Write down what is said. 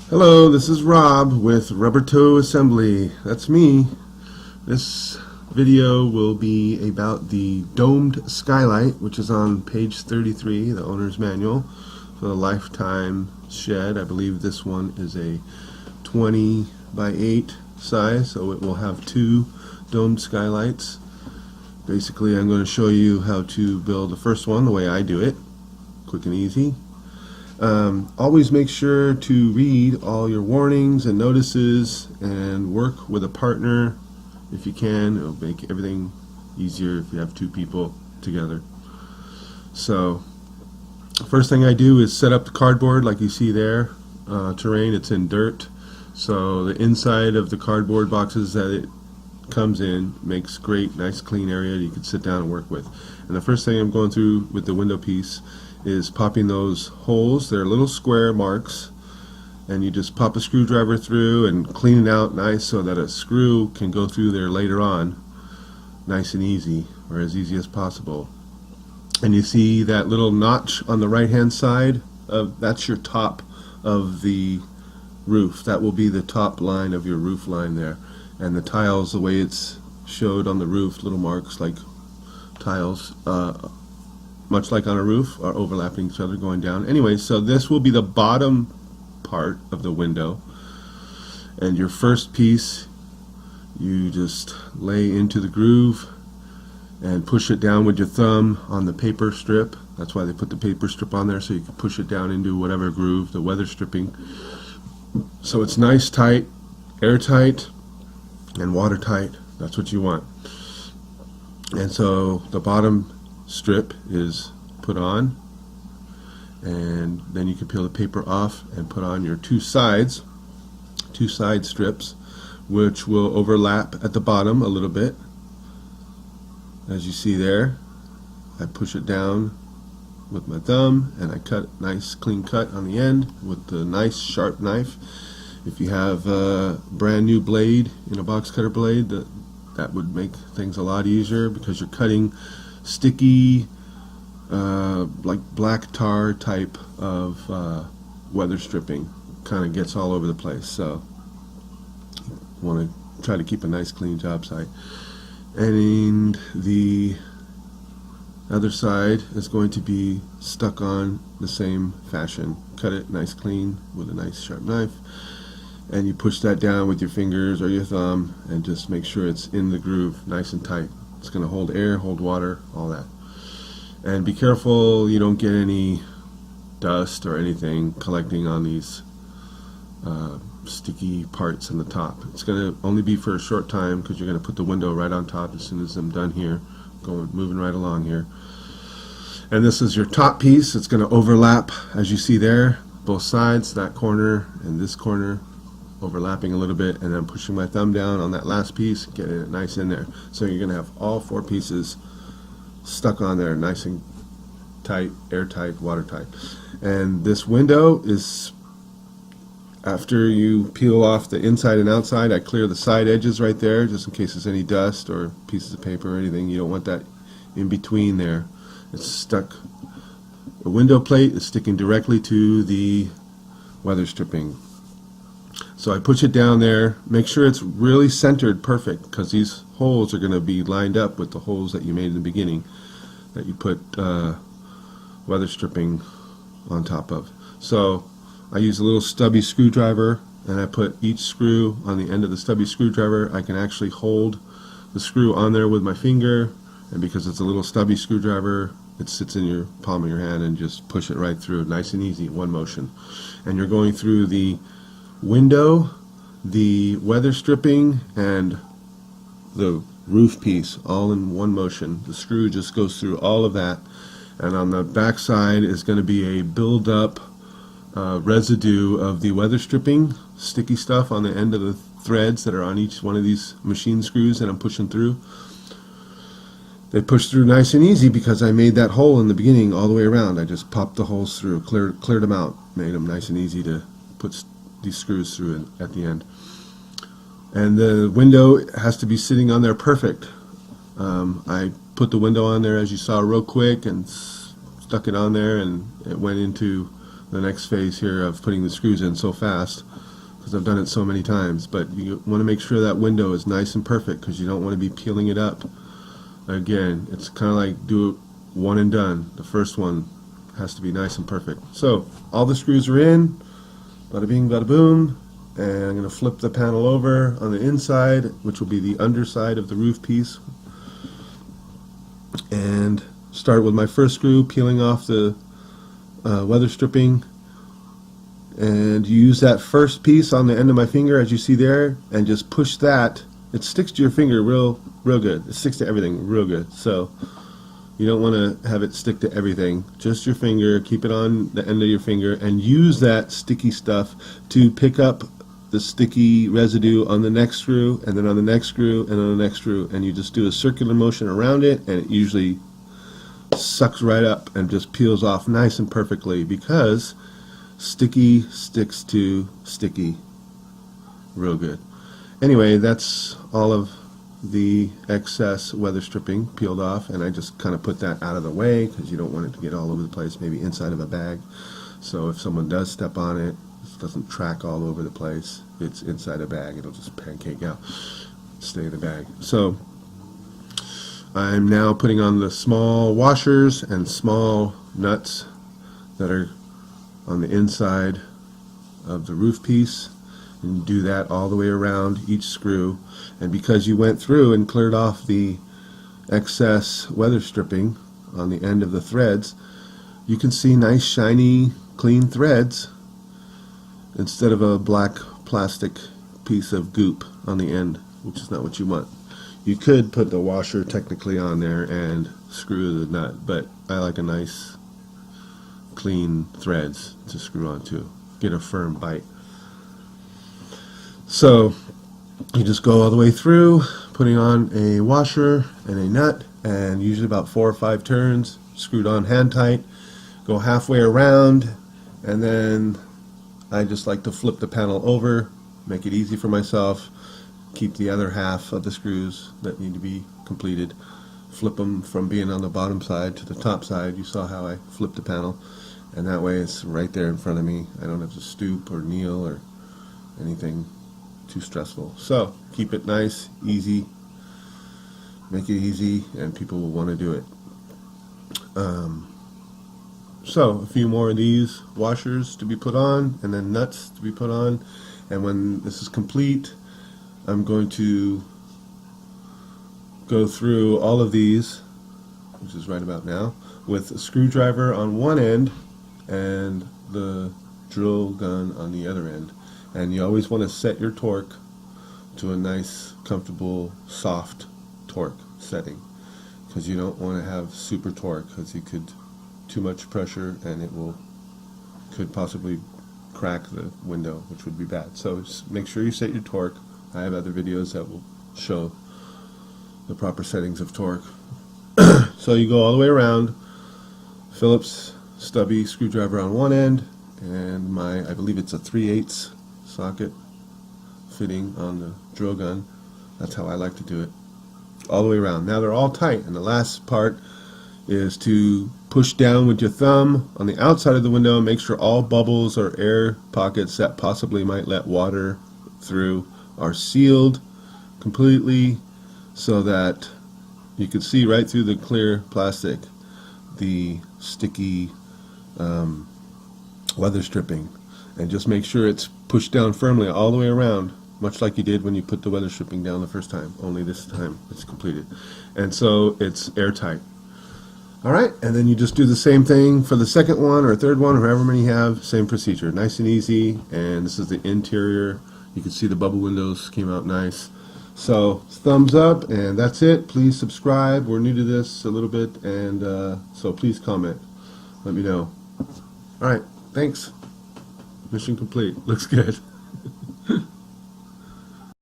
Hello, this is Rob with Rubber Toe Assembly. That's me. This video will be about the domed skylight, which is on page 33, the owner's manual for the LifeTime shed. I believe this one is a 20 by 8 size, so it will have two domed skylights. Basically, I'm going to show you how to build the first one the way I do it, quick and easy. Always make sure to read all your warnings and notices and work with a partner if you can. It'll make everything easier if you have two people together. So first thing I do is set up the cardboard like you see there. Terrain, it's in dirt, so the inside of the cardboard boxes that it comes in makes great, nice clean area that you can sit down and work with. And the first thing I'm going through with the window piece is popping those holes. They're little square marks, and you just pop a screwdriver through and clean it out nice so that a screw can go through there later on nice and easy, or as easy as possible. And you see that little notch on the right hand side that's your top of the roof. That will be the top line of your roof line there. And the tiles, the way it's showed on the roof, little marks like tiles, much like on a roof, are overlapping each other going down. Anyway, so this will be the bottom part of the window, and your first piece you just lay into the groove and push it down with your thumb on the paper strip. That's why they put the paper strip on there, so you can push it down into whatever groove, the weather stripping, so it's nice, tight, airtight, and watertight. That's what you want. And so the bottom strip is put on, and then you can peel the paper off and put on your two side strips, which will overlap at the bottom a little bit. As you see there, I push it down with my thumb and I cut a nice clean cut on the end with the nice sharp knife. If you have a brand new blade in a box cutter blade, that would make things a lot easier, because you're cutting sticky, like black tar type of weather stripping. Kind of gets all over the place, so you want to try to keep a nice clean job site. And the other side is going to be stuck on the same fashion. Cut it nice clean with a nice sharp knife, and you push that down with your fingers or your thumb and just make sure it's in the groove nice and tight. It's going to hold air, hold water, all that. And be careful you don't get any dust or anything collecting on these sticky parts on the top. It's going to only be for a short time, because you're going to put the window right on top as soon as I'm done here, moving right along here. And this is your top piece. It's going to overlap, as you see there, both sides, that corner and this corner overlapping a little bit, and then pushing my thumb down on that last piece, getting it nice in there. So you're going to have all four pieces stuck on there nice and tight, airtight, watertight. And this window is, after you peel off the inside and outside, I clear the side edges right there just in case there's any dust or pieces of paper or anything. You don't want that in between there. It's stuck. The window plate is sticking directly to the weather stripping. So I push it down there. Make sure it's really centered perfect, because these holes are going to be lined up with the holes that you made in the beginning that you put weather stripping on top of. So I use a little stubby screwdriver, and I put each screw on the end of the stubby screwdriver. I can actually hold the screw on there with my finger, and because it's a little stubby screwdriver, it sits in your palm of your hand, and just push it right through, nice and easy, one motion. And you're going through the window, the weather stripping, and the roof piece all in one motion. The screw just goes through all of that, and on the back side is going to be a build-up residue of the weather stripping, sticky stuff on the end of the threads that are on each one of these machine screws that I'm pushing through. They push through nice and easy because I made that hole in the beginning all the way around. I just popped the holes through, cleared them out, made them nice and easy to put these screws through at the end. And the window has to be sitting on there perfect. I put the window on there, as you saw, real quick, and stuck it on there, and it went into the next phase here of putting the screws in so fast, because I've done it so many times. But you want to make sure that window is nice and perfect, because you don't want to be peeling it up. Again, it's kind of like do it one and done. The first one has to be nice and perfect. So all the screws are in, bada bing, bada boom, and I'm going to flip the panel over on the inside, which will be the underside of the roof piece, and start with my first screw, peeling off the weather stripping, and use that first piece on the end of my finger, as you see there, and just push that. It sticks to your finger real good. It sticks to everything real good. So you don't want to have it stick to everything. Just your finger. Keep it on the end of your finger, and use that sticky stuff to pick up the sticky residue on the next screw, and then on the next screw, and on the next screw, and you just do a circular motion around it, and it usually sucks right up and just peels off nice and perfectly, because sticky sticks to sticky real good. Anyway, that's all of the excess weather stripping peeled off, and I just kind of put that out of the way because you don't want it to get all over the place, maybe inside of a bag. So if someone does step on it, it doesn't track all over the place. It's inside a bag. It'll just pancake out, stay in the bag. So I'm now putting on the small washers and small nuts that are on the inside of the roof piece, and do that all the way around each screw. And because you went through and cleared off the excess weather stripping on the end of the threads, you can see nice shiny clean threads instead of a black plastic piece of goop on the end, which is not what you want. You could put the washer technically on there and screw the nut, but I like a nice clean threads to screw onto, get a firm bite. So you just go all the way through, putting on a washer and a nut, and usually about 4 or 5 turns, screwed on hand tight, go halfway around, and then I just like to flip the panel over, make it easy for myself, keep the other half of the screws that need to be completed, flip them from being on the bottom side to the top side. You saw how I flipped the panel, and that way it's right there in front of me. I don't have to stoop or kneel or anything too stressful. So keep it nice, easy, make it easy, and people will want to do it. So a few more of these washers to be put on, and then nuts to be put on, and when this is complete, I'm going to go through all of these, which is right about now, with a screwdriver on one end and the drill gun on the other end. And you always want to set your torque to a nice, comfortable, soft torque setting, because you don't want to have super torque, because you could too much pressure and it could possibly crack the window, which would be bad. So just make sure you set your torque. I have other videos that will show the proper settings of torque. So you go all the way around, Phillips stubby screwdriver on one end, and I believe it's a 3/8 socket fitting on the drill gun. That's how I like to do it, all the way around. Now they're all tight, and the last part is to push down with your thumb on the outside of the window and make sure all bubbles or air pockets that possibly might let water through are sealed completely, so that you can see right through the clear plastic the sticky weather stripping, and just make sure it's pushed down firmly all the way around, much like you did when you put the weather stripping down the first time, only this time it's completed, and so it's airtight. Alright, and then you just do the same thing for the second one or third one, or however many you have, same procedure, nice and easy. And this is the interior. You can see the bubble windows came out nice. So thumbs up, and that's it. Please subscribe. We're new to this a little bit, and so please comment. Let me know. Alright, thanks. Mission complete. Looks good.